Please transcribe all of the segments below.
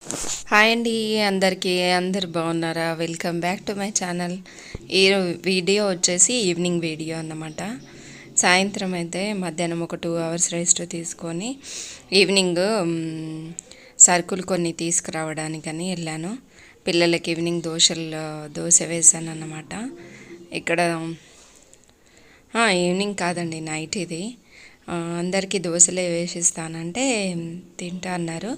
Hi అండి, అందరు బాగున్నారా? Welcome back to my channel. ఈ వీడియో వచ్చేసి ఈవినింగ్ వీడియో అన్నమాట. సాయంత్రం అయితే మధ్యాహ్నం ఒక 2 hours రెస్ట్ తీసుకొని ఈవినింగ్ సరుకులు కొన్ని తీసుకురావడానికని వెళ్ళాను. పిల్లలకి ఈవినింగ్ దోశ వేసాను అన్నమాట. ఇక్కడ ఈవినింగ్ కాదండి, నైట్ ఇది. అందరికీ దోశలే వేసిస్తానంటే తింటా అన్నారు.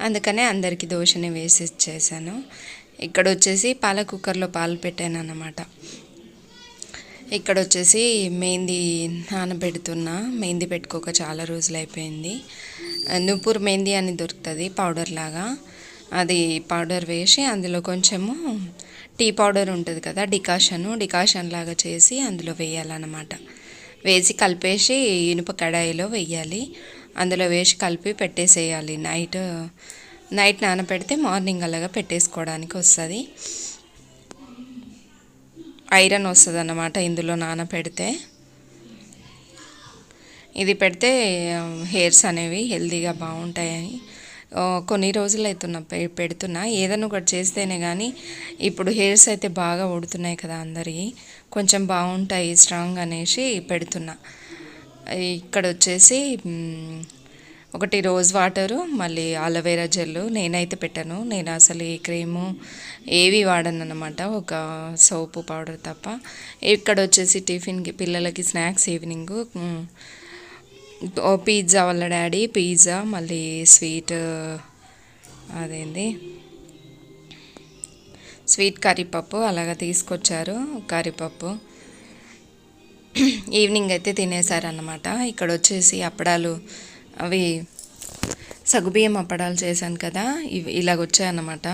అందుకనే అందరికీ దోశనే వేసి ఇచ్చేసాను. ఇక్కడ వచ్చేసి పాల కుక్కర్లో పాలు పెట్టాను అన్నమాట. ఇక్కడ వచ్చేసి మెహందీ నానబెడుతున్నా. మెహందీ పెట్టుకోక చాలా రోజులు అయిపోయింది. నూపూర్ మెహందీ అని దొరుకుతుంది పౌడర్ లాగా. అది పౌడర్ వేసి అందులో కొంచెము టీ పౌడర్ ఉంటుంది కదా, డికాషన్ లాగా చేసి అందులో వేయాలన్నమాట. వేసి కలిపేసి ఇనుప కడాయిలో వేయాలి. అందులో వేసి కలిపి పెట్టేసేయాలి. నైట్ నానబెడితే మార్నింగ్ అలాగా పెట్టేసుకోవడానికి వస్తుంది. ఐరన్ వస్తుంది అన్నమాట ఇందులో నానబెడితే. ఇది పెడితే హెయిర్స్ అనేవి హెల్తీగా బాగుంటాయని కొన్ని రోజులు పెడుతున్నా. ఏదైనా ఒకటి చేస్తేనే కానీ ఇప్పుడు హెయిర్స్ అయితే బాగా ఊడుతున్నాయి కదా అందరివి, కొంచెం బాగుంటాయి స్ట్రాంగ్ అనేసి పెడుతున్నా. ఇక్కడ వచ్చేసి ఒకటి రోజ్ వాటరు, మళ్ళీ అలోవెరా జెల్. నేనైతే పెట్టాను, నేను అసలు ఏ క్రీము ఏవి వాడను అన్నమాట, ఒక సోపు పౌడర్ తప్ప. ఇక్కడ వచ్చేసి టిఫిన్కి పిల్లలకి స్నాక్స్ ఈవినింగ్ పిజ్జా, వాళ్ళ డాడీ పిజ్జా, మళ్ళీ స్వీట్ స్వీట్ కర్రీపప్పు అలాగా తీసుకొచ్చారు. కర్రీపప్పు ఈవినింగ్ అయితే తినేసారన్నమాట. ఇక్కడ వచ్చేసి అప్పడాలు, అవి సగ్గుబియ్యం అప్పడాలు చేశాను కదా, ఇవి ఇలాగొచ్చాయన్నమాట.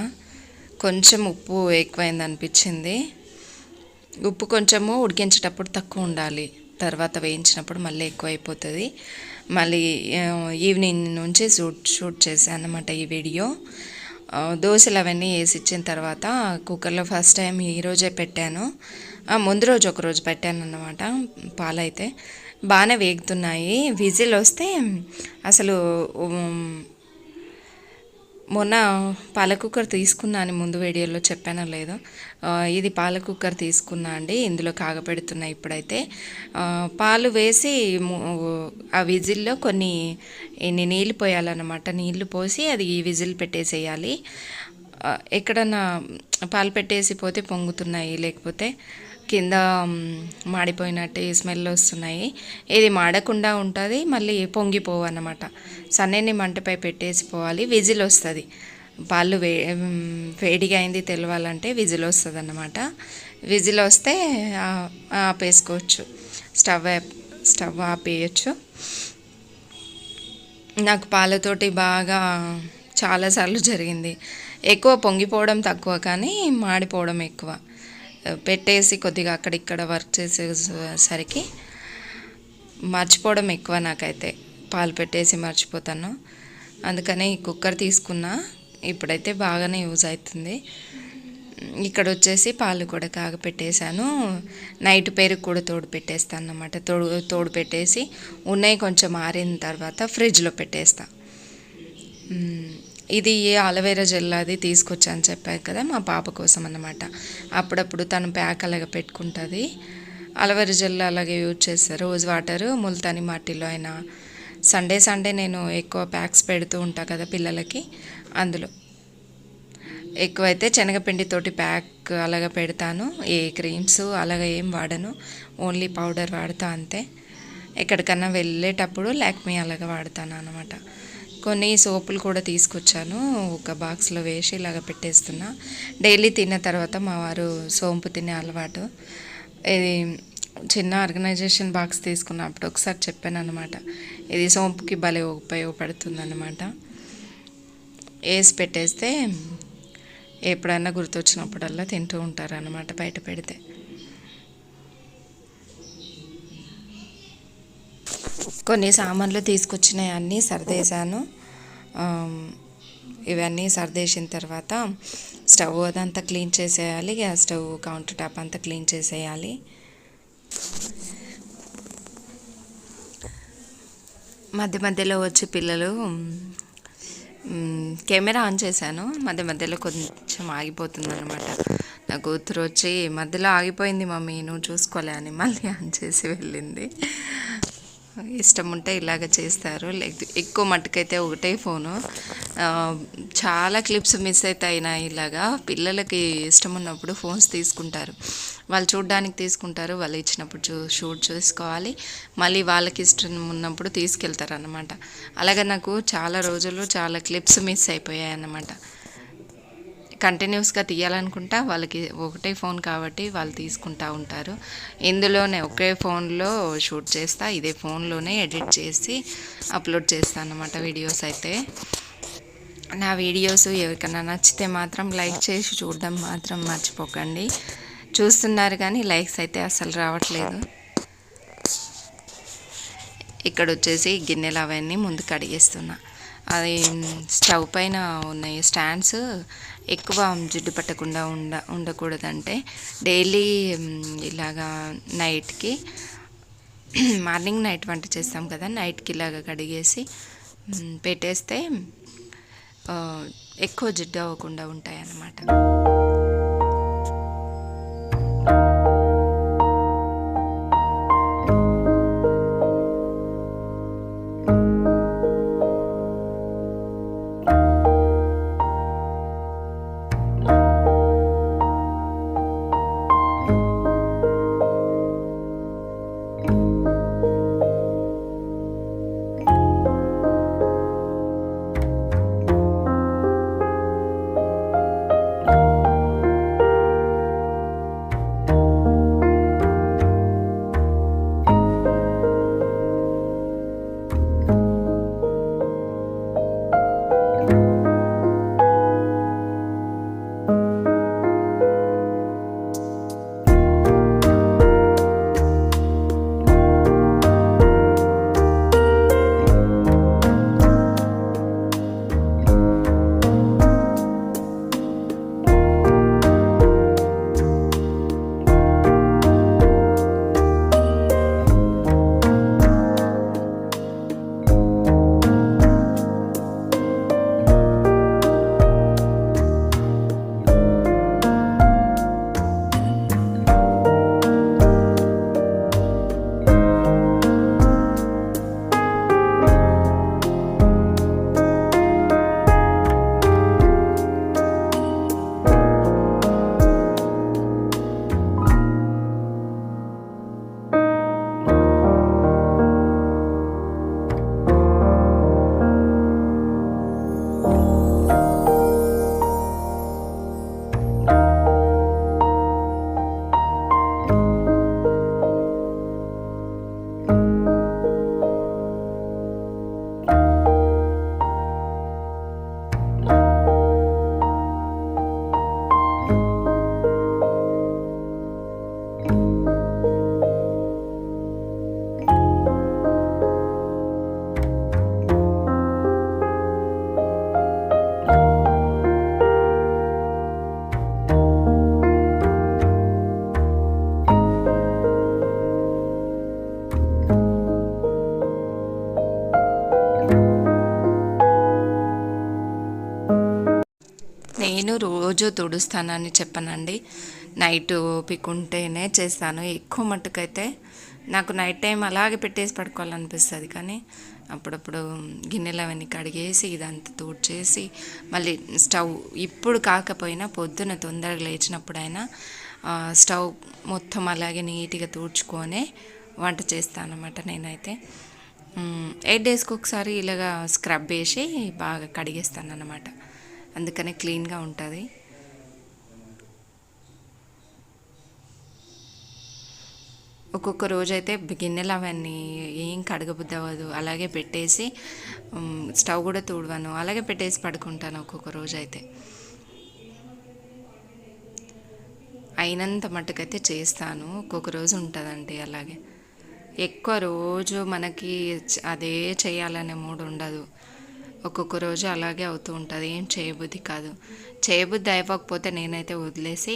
కొంచెం ఉప్పు ఎక్కువైంది అనిపించింది. ఉప్పు కొంచెము ఉడికించేటప్పుడు తక్కువ ఉండాలి, తర్వాత వేయించినప్పుడు మళ్ళీ ఎక్కువ అయిపోతుంది. మళ్ళీ ఈవినింగ్ నుంచి షూట్ చేశాను అన్నమాట ఈ వీడియో. దోశలు అవన్నీ వేసి ఇచ్చిన తర్వాత కుక్కర్లో ఫస్ట్ టైం ఈరోజే పెట్టాను. ముందు రోజు ఒకరోజు పెట్టాను అన్నమాట. పాలైతే బాగానే వేగుతున్నాయి. విజిల్ వస్తే అసలు మొన్న పాల కుక్కర్ తీసుకున్నా అని ముందు వీడియోలో చెప్పానో లేదో, ఇది పాల కుక్కర్ తీసుకున్నా అండి. ఇందులో కాగపెడుతున్నా ఇప్పుడైతే. పాలు వేసి ఆ విజిల్లో ఇన్ని నీళ్ళు పోయాలన్నమాట. నీళ్లు పోసి అది ఈ విజిల్ పెట్టేసేయాలి. ఎక్కడన్నా పాలు పెట్టేసి పోతే పొంగుతున్నాయి, లేకపోతే కింద మాడిపోయినట్టు స్మెల్ వస్తున్నాయి. ఇది మాడకుండా ఉంటుంది, మళ్ళీ పొంగిపోవు అన్నమాట. సన్నని మంటపై పెట్టేసి పోవాలి. విజిల్ వస్తుంది. పాలు వేడిగా అయింది తెలవాలంటే విజిల్ వస్తుంది అన్నమాట. విజిల్ వస్తే ఆపేసుకోవచ్చు, స్టవ్ ఆపేయచ్చు. నాకు పాలతోటి బాగా చాలాసార్లు జరిగింది. ఎక్కువ పొంగిపోవడం తక్కువ, కానీ మాడిపోవడం ఎక్కువ. పెట్టేసి కొద్దిగా అక్కడిక్కడ వర్క్ చేసేసరికి మర్చిపోవడం ఎక్కువ నాకైతే. పాలు పెట్టేసి మర్చిపోతాను. అందుకనే ఈ కుక్కర్ తీసుకున్నా. ఇప్పుడైతే బాగానే యూజ్ అవుతుంది. ఇక్కడ వచ్చేసి పాలు కూడా కాగపెట్టేశాను. నైట్ పెరుగు కూడా తోడు పెట్టేస్తాను అన్నమాట. తోడు పెట్టేసి ఉన్నాయి కొంచెం ఆరిన తర్వాత ఫ్రిడ్జ్లో పెట్టేస్తా. ఇది అలోవెరా జెల్ అది తీసుకొచ్చాను చెప్పాను కదా, మా పాప కోసం అన్నమాట. అప్పుడప్పుడు తను ప్యాక్ అలాగా పెట్టుకుంటుంది. అలోవెరా జెల్ అలాగే యూజ్ చేస్తారు. రోజ్ వాటరు, ముల్తాని మాటిలో అయినా. సండే నేను ఎక్కువ ప్యాక్స్ పెడుతూ ఉంటాను కదా పిల్లలకి, అందులో ఎక్కువైతే శనగపిండితోటి ప్యాక్ అలాగా పెడతాను. ఏ క్రీమ్స్ అలాగా ఏం వాడను, ఓన్లీ పౌడర్ వాడతా అంతే. ఎక్కడికన్నా వెళ్ళేటప్పుడు లాక్మీ అలాగా వాడతాను అన్నమాట. కొన్ని సోపులు కూడా తీసుకొచ్చాను, ఒక బాక్స్లో వేసి ఇలాగ పెట్టేస్తున్నా. డైలీ తిన్న తర్వాత మా వారు సోంపు తినే అలవాటు. ఇది చిన్న ఆర్గనైజేషన్ బాక్స్ తీసుకున్నప్పుడు ఒకసారి చెప్పాను అనమాట. ఇది సోంపుకి భలే ఉపయోగపడుతుంది అన్నమాట. వేసి పెట్టేస్తే ఎప్పుడైనా గుర్తొచ్చినప్పుడల్లా తింటూ ఉంటారు అన్నమాట బయట పెడితే. కొన్ని సామాన్లు తీసుకొచ్చినాయి, అన్నీ సర్దేశాను. ఇవన్నీ సర్దేసిన తర్వాత స్టవ్ అదంతా క్లీన్ చేసేయాలి. గ్యాస్ స్టవ్, కౌంటర్ టాప్ అంతా క్లీన్ చేసేయాలి. మధ్యలో వచ్చి పిల్లలు కెమెరా ఆన్ చేశాను, మధ్య మధ్యలో కొంచెం ఆగిపోతుంది అనమాట. నా కూతురు వచ్చి మధ్యలో ఆగిపోయింది మమ్మీ నువ్వు చూసుకోలే అని మళ్ళీ ఆన్ చేసి వెళ్ళింది. ఇష్టం ఉంటే ఇలాగ చేస్తారు. ఎక్కువ మట్టుకైతే ఒకటే ఫోను. చాలా క్లిప్స్ మిస్ అవుతాయి నా ఇలాగా. పిల్లలకి ఇష్టం ఉన్నప్పుడు ఫోన్స్ తీసుకుంటారు, వాళ్ళు చూడడానికి తీసుకుంటారు, వాళ్ళు ఇచ్చినప్పుడు షూట్ చేసుకోవాలి, మళ్ళీ వాళ్ళకి ఇష్టం ఉన్నప్పుడు తీసుకెళ్తారు అన్నమాట. అలాగే నాకు చాలా రోజులు చాలా క్లిప్స్ మిస్ అయిపోయాయి అన్నమాట. కంటిన్యూస్గా తీయాలనుకుంటా, వాళ్ళకి ఒకటే ఫోన్ కాబట్టి వాళ్ళు తీసుకుంటూ ఉంటారు. ఇందులోనే ఒకే ఫోన్లో షూట్ చేస్తా, ఇదే ఫోన్లోనే ఎడిట్ చేసి అప్లోడ్ చేస్తాను అన్నమాట వీడియోస్ అయితే. నా వీడియోస్ ఎవరికైనా నచ్చితే మాత్రం లైక్ చేసి చూడడం మాత్రం మర్చిపోకండి. చూస్తున్నారు కానీ లైక్స్ అయితే అసలు రావట్లేదు. ఇక్కడ వచ్చేసి గిన్నెలు అవన్నీ ముందు కడిగేస్తున్నా. అది స్టవ్ పైన ఉన్నాయి స్టాండ్స్, ఎక్కువ జిడ్డు పట్టకుండా ఉండకూడదంటే డైలీ ఇలాగా నైట్కి, మార్నింగ్ నైట్ వంట చేస్తాం కదా, నైట్కి ఇలాగ కడిగేసి పెట్టేస్తే ఎక్కువ జిడ్డు అవ్వకుండా ఉంటాయి అన్నమాట. నేను రోజు తుడుస్తానని చెప్పనండి, నైట్ ఓపిక ఉంటేనే చేస్తాను. ఎక్కువ మట్టుకైతే నాకు నైట్ టైం అలాగే పెట్టేసి పడుకోవాలనిపిస్తుంది, కానీ అప్పుడప్పుడు గిన్నెలు అవన్నీ కడిగేసి ఇదంతా తుడిచేసి మళ్ళీ స్టవ్ ఇప్పుడు కాకపోయినా పొద్దున తొందరగా లేచినప్పుడైనా స్టవ్ మొత్తం అలాగే నీట్గా తుడుచుకొని వంట చేస్తాను అన్నమాట. నేనైతే 8 డేస్కి ఒకసారి ఇలాగా స్క్రబ్ వేసి బాగా కడిగేస్తాను అన్నమాట, అందుకనే క్లీన్గా ఉంటుంది. ఒక్కొక్క రోజు అయితే గిన్నెలు అవన్నీ ఏం కడగబుద్ధి అవ్వదు, అలాగే పెట్టేసి స్టవ్ కూడా తుడవను, అలాగే పెట్టేసి పడుకుంటాను ఒక్కొక్క రోజు అయితే. అయినంత మట్టుకైతే చేస్తాను, ఒక్కొక్క రోజు ఉంటుందండి అలాగే. ఎక్కువ రోజు మనకి అదే చేయాలనే మూడు ఉండదు, ఒక్కొక్క రోజు అలాగే అవుతూ ఉంటుంది, ఏం చేయబుద్ధి కాదు. చేయబుద్ధి అయిపోకపోతే నేనైతే వదిలేసి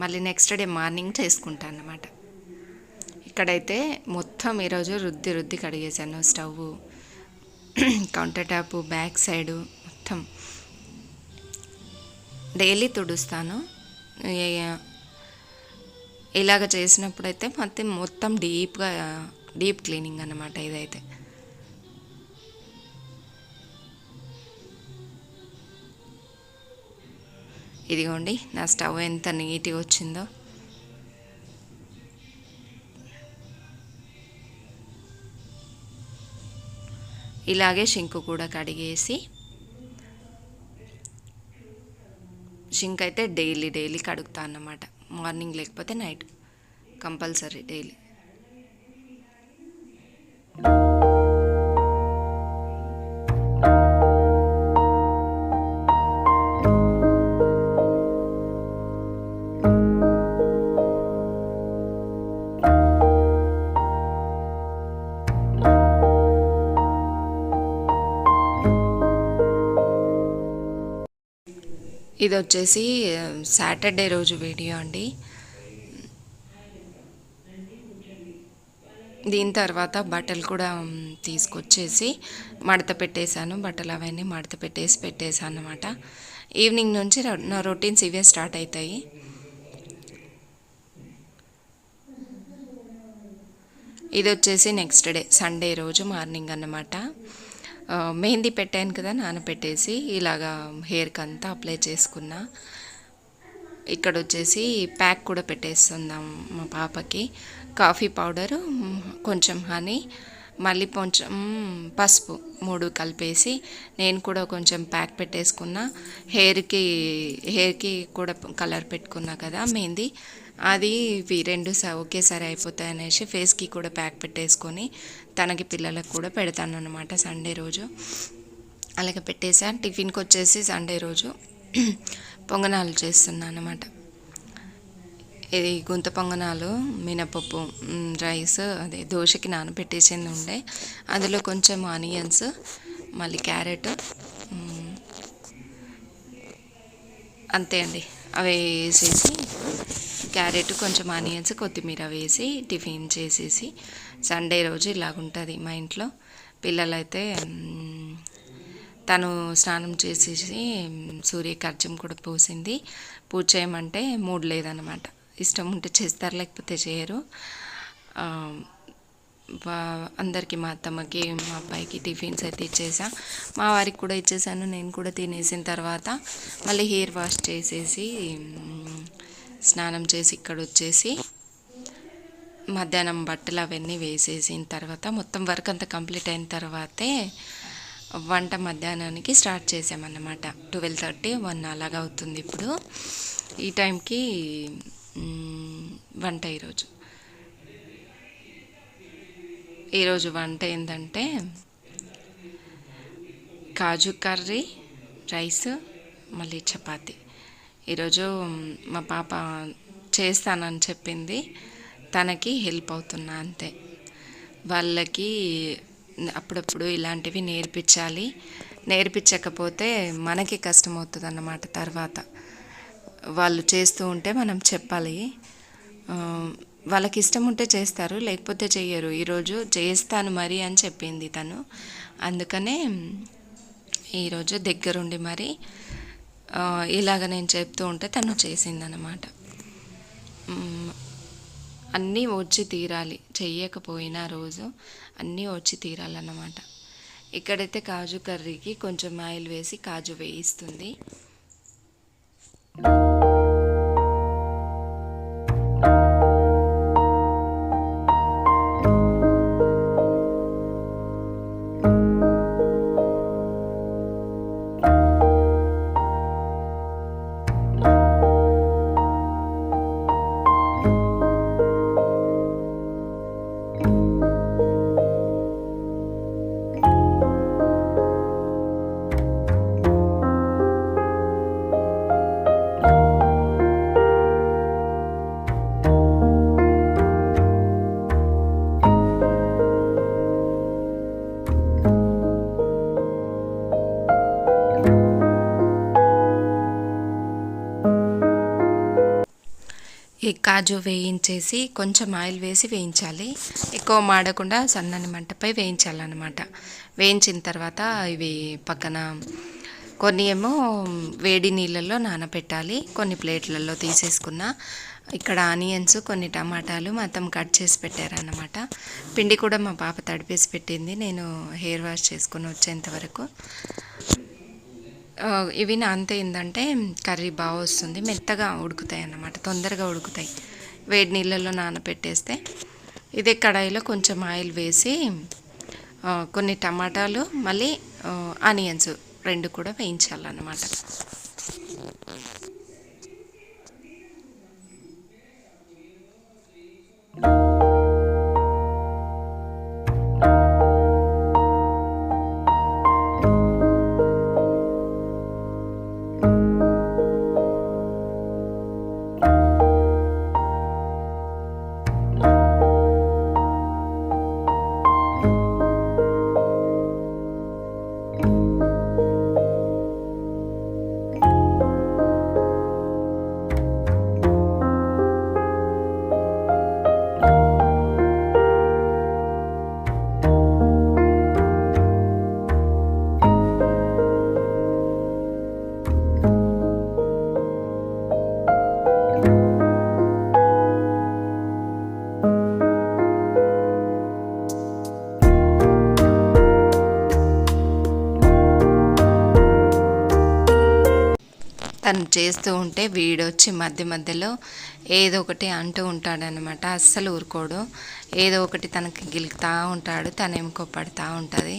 మళ్ళీ నెక్స్ట్ డే మార్నింగ్ చేసుకుంటాను అన్నమాట. ఇక్కడైతే మొత్తం ఈరోజు రుద్ది కడిగేసాను stove. Counter top back side మొత్తం డైలీ తుడుస్తాను. ఇలాగ చేసినప్పుడైతే మొత్తం డీప్ క్లీనింగ్ అన్నమాట ఇదైతే. ఇదిగోండి నా స్టవ్ ఎంత నీట్గా వచ్చిందో. ఇలాగే షింక్ కూడా కడిగేసి, షింక్ అయితే డైలీ కడుగుతా అన్నమాట. మార్నింగ్ లేకపోతే నైట్ కంపల్సరీ డైలీ. ఇది వచ్చేసి సాటర్డే రోజు వీడియో అండి. దీని తర్వాత బట్టలు కూడా తీసుకొచ్చేసి మడత పెట్టేశాను. బట్టలు అవన్నీ మడత పెట్టేసాను అన్నమాట. ఈవినింగ్ నుంచి నా రొటీన్స్ ఇవే స్టార్ట్ అవుతాయి. ఇది వచ్చేసి నెక్స్ట్ డే సండే రోజు మార్నింగ్ అన్నమాట. మెహందీ పెట్టాను కదా, నానబెట్టేసి ఇలాగా హెయిర్కి అంతా అప్లై చేసుకున్నా. ఇక్కడ వచ్చేసి ప్యాక్ కూడా పెట్టేస్తున్నాం మా పాపకి. కాఫీ పౌడరు, కొంచెం హనీ, మళ్ళీ కొంచెం పసుపు 3 కలిపేసి నేను కూడా కొంచెం ప్యాక్ పెట్టేసుకున్నా. హెయిర్కి కూడా కలర్ పెట్టుకున్నా కదా మెహందీ, అది ఇవి 2 ఒకేసారి అయిపోతాయి అనేసి ఫేస్కి కూడా ప్యాక్ పెట్టేసుకొని తనకి పిల్లలకు కూడా పెడతాను అనమాట సండే రోజు. అలాగే పెట్టేసాను. టిఫిన్కి వచ్చేసి సండే రోజు పొంగనాలు చేస్తున్నాను అనమాట. ఇది గుంత పొంగనాలు, మినపప్పు, రైస్, అదే దోశకి నానబెట్టేసింది ఉండే, అందులో కొంచెం ఆనియన్స్, మళ్ళీ క్యారెట్, అంతే అండి. అవి వేసేసి క్యారెట్, కొంచెం ఆనియన్స్, కొత్తిమీర వేసి టిఫిన్ చేసేసి, సండే రోజు ఇలాగుంటుంది మా ఇంట్లో. పిల్లలైతే తను స్నానం చేసేసి సూర్యకర్జం కూడా పోసింది. పూజ చేయమంటే మూడ్ లేదనమాట. ఇష్టం ఉంటే చేస్తారు, లేకపోతే చేయరు. అందరికీ, మా అత్తమ్మకి, మా అబ్బాయికి టిఫిన్స్ అయితే ఇచ్చేసా. మా వారికి కూడా ఇచ్చేసాను. నేను కూడా తినేసిన తర్వాత మళ్ళీ హెయిర్ వాష్ చేసేసి స్నానం చేసి ఇక్కడ వచ్చేసి మధ్యాహ్నం బట్టలు అవన్నీ వేసేసిన తర్వాత మొత్తం వర్క్ అంతా కంప్లీట్ అయిన తర్వాతే వంట మధ్యాహ్నానికి స్టార్ట్ చేసామన్నమాట. 12:30, 1 అలాగా అవుతుంది ఇప్పుడు. ఈ టైంకి వంట ఈరోజు వంట ఏంటంటే కాజు కర్రీ, రైస్, మళ్ళీ చపాతి. ఈరోజు మా పాప చేస్తానని చెప్పింది, తనకి హెల్ప్ అవుతున్నా అంతే. వాళ్ళకి అప్పుడప్పుడు ఇలాంటివి నేర్పించాలి. నేర్పించకపోతే మనకి కష్టం అవుతుంది అన్నమాట. తర్వాత వాళ్ళు చేస్తూ ఉంటే మనం చెప్పాలి. వాళ్ళకి ఇష్టం ఉంటే చేస్తారు, లేకపోతే చెయ్యరు. ఈరోజు చేస్తాను మరి అని చెప్పింది తను. అందుకనే ఈరోజు దగ్గరుండి మరి ఇలాగ నేను చెప్తూ ఉంటే తను చేసిందనమాట. అన్నీ వచ్చి తీరాలి, చెయ్యకపోయినా రోజు అన్నీ వచ్చి తీరాలన్నమాట. ఇక్కడైతే కాజు కర్రీకి కొంచెం ఆయిల్ వేసి కాజు వేయిస్తుంది. ఈ కాజు వేయించేసి కొంచెం ఆయిల్ వేసి వేయించాలి. ఎక్కువ మాడకుండా సన్నని మంటపై వేయించాలన్నమాట. వేయించిన తర్వాత ఇవి పక్కన కొన్ని ఏమో వేడి నీళ్ళల్లో నానబెట్టాలి, కొన్ని ప్లేట్లలో తీసేసుకున్న. ఇక్కడ ఆనియన్స్, కొన్ని టమాటాలు మొత్తం కట్ చేసి పెట్టారన్నమాట. పిండి కూడా మా పాప తడిపేసి పెట్టింది, నేను హెయిర్ వాష్ చేసుకుని వచ్చేంత వరకు. ఇవి నానితే ఏంటంటే కర్రీ బాగా వస్తుంది, మెత్తగా ఉడుకుతాయి అన్నమాట, తొందరగా ఉడుకుతాయి వేడి నీళ్ళల్లో నానబెట్టేస్తే. ఇదే కడాయిలో కొంచెం ఆయిల్ వేసి కొన్ని టమాటాలు మళ్ళీ ఆనియన్స్ రెండు కూడా వేయించాలన్నమాట. తను చేస్తూ ఉంటే వీడొచ్చి మధ్య మధ్యలో ఏదో ఒకటి అంటూ ఉంటాడనమాట, అస్సలు ఊరుకోడు. ఏదో ఒకటి తనకి గిలుకుతూ ఉంటాడు, తనేమో కోప్పడుతూ ఉంటుంది.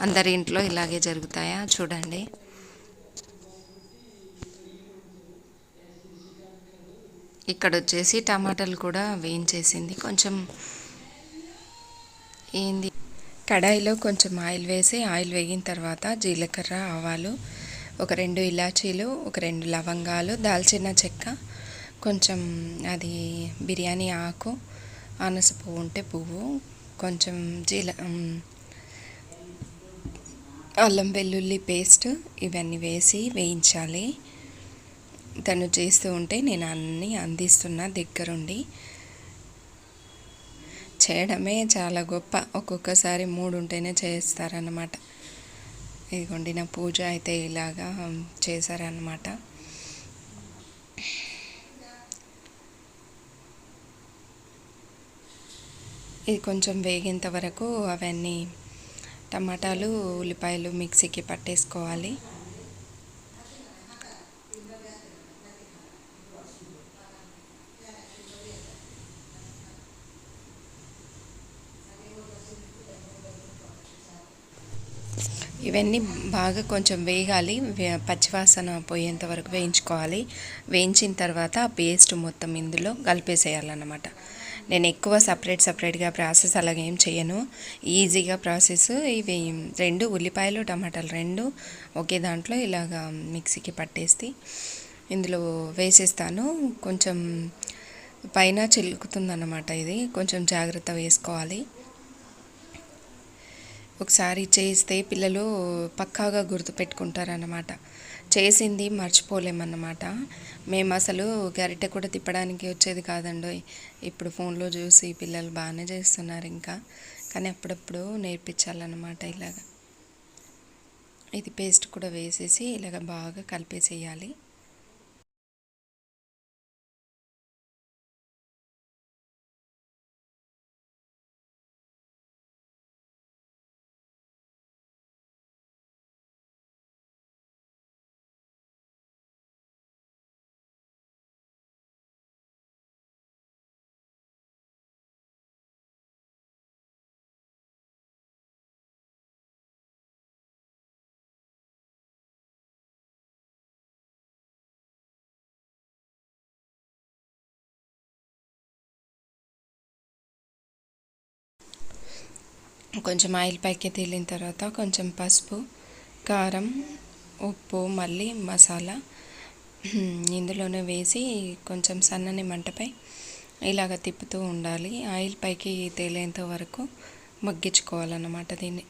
అందరి ఇంట్లో ఇలాగే జరుగుతాయా చూడండి. ఇక్కడ వచ్చేసి టమాటాలు కూడా వేయించేసింది. కొంచెం ఏంది, కడాయిలో కొంచెం ఆయిల్ వేసి, ఆయిల్ వేగిన తర్వాత జీలకర్ర, ఆవాలు, ఒక 2 ఇలాచీలు, ఒక 2 లవంగాలు, దాల్చిన చెక్క, కొంచెం అది బిర్యానీ ఆకు, అనస పువ్వు ఉంటే పువ్వు, కొంచెం అల్లం వెల్లుల్లి పేస్ట్, ఇవన్నీ వేసి వేయించాలి. తను చేస్తూ ఉంటే నేను అన్నీ అందిస్తున్నా దగ్గరుండి. చేయడమే చాలా గొప్ప, ఒక్కొక్కసారి మూడు ఉంటేనే చేస్తారన్నమాట. ఇదిగోండి నా పూజ అయితే ఇలాగా చేశారన్నమాట. ఇది కొంచెం వేగేంత వరకు అవన్నీ టమాటాలు, ఉల్లిపాయలు మిక్సీకి పట్టేసుకోవాలి. ఇవన్నీ బాగా కొంచెం వేగాలి, పచ్చివాసన పోయేంత వరకు వేయించుకోవాలి. వేయించిన తర్వాత ఆ పేస్ట్ మొత్తం ఇందులో కలిపేసేయాలన్నమాట. నేను ఎక్కువ సపరేట్గా ప్రాసెస్ అలాగేం చేయను, ఈజీగా ప్రాసెస్. ఇవి రెండు ఉల్లిపాయలు, టమాటాలు రెండు ఒకే దాంట్లో ఇలాగా మిక్సీకి పట్టేసి ఇందులో వేసేస్తాను. కొంచెం పైన చిలుకుతుందన్నమాట, ఇది కొంచెం జాగ్రత్త వేసుకోవాలి. ఒకసారి చేస్తే పిల్లలు పక్కాగా గుర్తుపెట్టుకుంటారన్నమాట, చేసింది మర్చిపోలేమన్నమాట. మేము అసలు గరిటె కూడా తిప్పడానికి వచ్చేది కాదండి. ఇప్పుడు ఫోన్లో చూసి పిల్లలు బాగానే చేస్తున్నారు ఇంకా, కానీ అప్పుడప్పుడు నేర్పించాలన్నమాట ఇలాగ. ఇది పేస్ట్ కూడా వేసేసి ఇలాగ బాగా కలిపేసేయాలి. కొంచెం ఆయిల్ పైకి తేలిన తర్వాత కొంచెం పసుపు, కారం, ఉప్పు, మళ్ళీ మసాలా ఇందులోనే వేసి కొంచెం సన్నని మంటపై ఇలాగ తిప్పుతూ ఉండాలి. ఆయిల్ పైకి తేలేంత వరకు మగ్గించుకోవాలన్నమాట దీన్ని.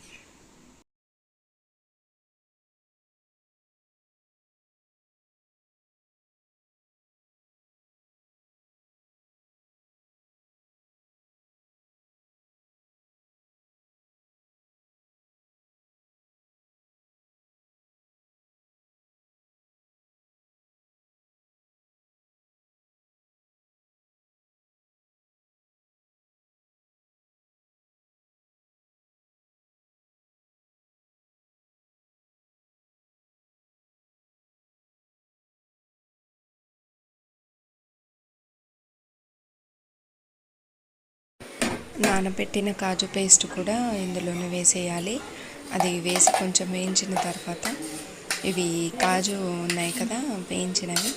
నానబెట్టిన కాజు పేస్ట్ కూడా ఇందులోనే వేసేయాలి. అది వేసి కొంచెం వేయించిన తర్వాత ఇవి కాజు ఉన్నాయి కదా వేయించినవి,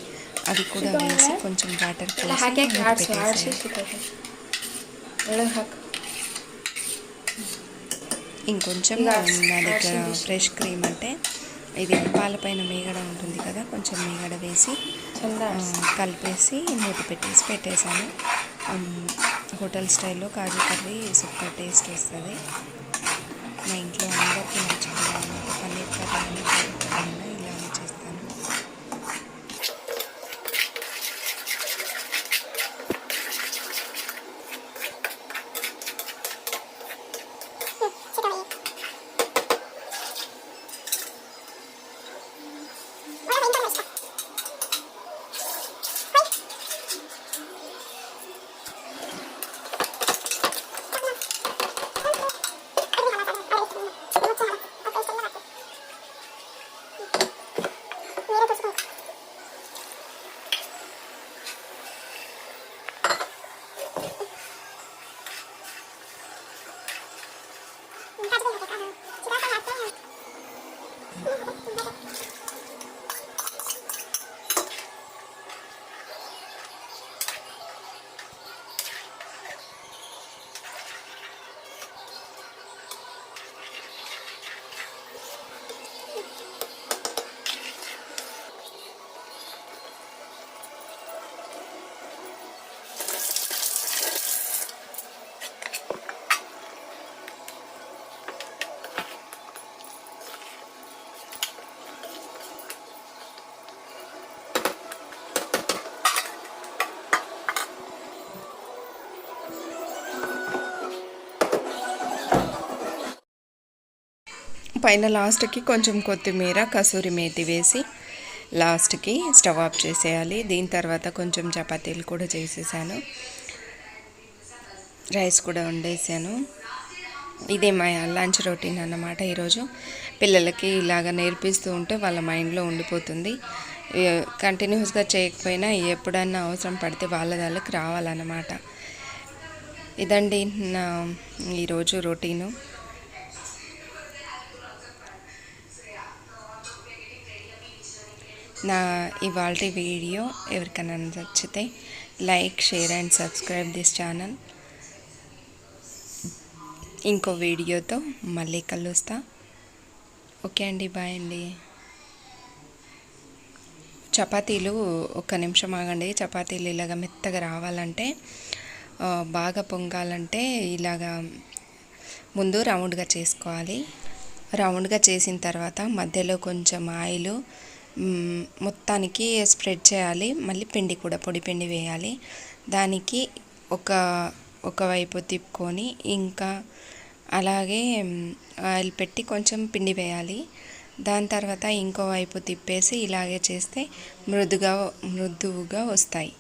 అవి కూడా వేసి కొంచెం వాటర్ పోసి ఇంకొంచెం నా దగ్గర ఫ్రెష్ క్రీమ్ అంటే ఇది పాలపైన మీగడ ఉంటుంది కదా, కొంచెం మీగడ వేసి కలిపేసి మూత పెట్టేసాను. హోటల్ స్టైల్లో కాజు కర్రీ సూపర్ టేస్ట్ వస్తుంది. మా ఇంట్లో అందరికీ నచ్చుతుంది అన్నమాట. పన్నీర్ కర్రీ అయినా కాజు కర్రీ అయినా ఇలానే చేస్తాను. పైన లాస్ట్కి కొంచెం కొత్తిమీర, కసూరి మేతి వేసి లాస్ట్కి స్టవ్ ఆఫ్ చేసేయాలి. దీని తర్వాత కొంచెం చపాతీలు కూడా చేసేసాను, రైస్ కూడా వండేసాను. ఇదే మా లంచ్ రొటీన్ అన్నమాట. ఈరోజు పిల్లలకి ఇలాగ నేర్పిస్తూ ఉంటే వాళ్ళ మైండ్లో ఉండిపోతుంది. కంటిన్యూస్గా చేయకపోయినా ఎప్పుడన్నా అవసరం పడితే వాళ్ళకి రావాలన్నమాట. ఇదండి నా ఈరోజు రొటీను. నా ఇవాల్టి వీడియో ఎవరికైనా నచ్చితే like, share and subscribe this channel. ఇంకో వీడియోతో మళ్ళీ కలుస్తా. ఓకే అండి, బాయ్ అండి. చపాతీలు ఒక్క నిమిషం ఆగండి. చపాతీలు ఇలాగ మెత్తగా రావాలంటే, బాగా పొంగాలంటే ఇలాగా ముందు రౌండ్గా చేసుకోవాలి. రౌండ్గా చేసిన తర్వాత మధ్యలో కొంచెం ఆయిల్ మొత్తానికి స్ప్రెడ్ చేయాలి. మళ్ళీ పిండి కూడా పొడి పిండి వేయాలి. దానికి ఒకవైపు తిప్పుకొని ఇంకా అలాగే ఆయిల్ పెట్టి కొంచెం పిండి వేయాలి. దాని తర్వాత ఇంకోవైపు తిప్పేసి ఇలాగే చేస్తే మృదువుగా వస్తాయి.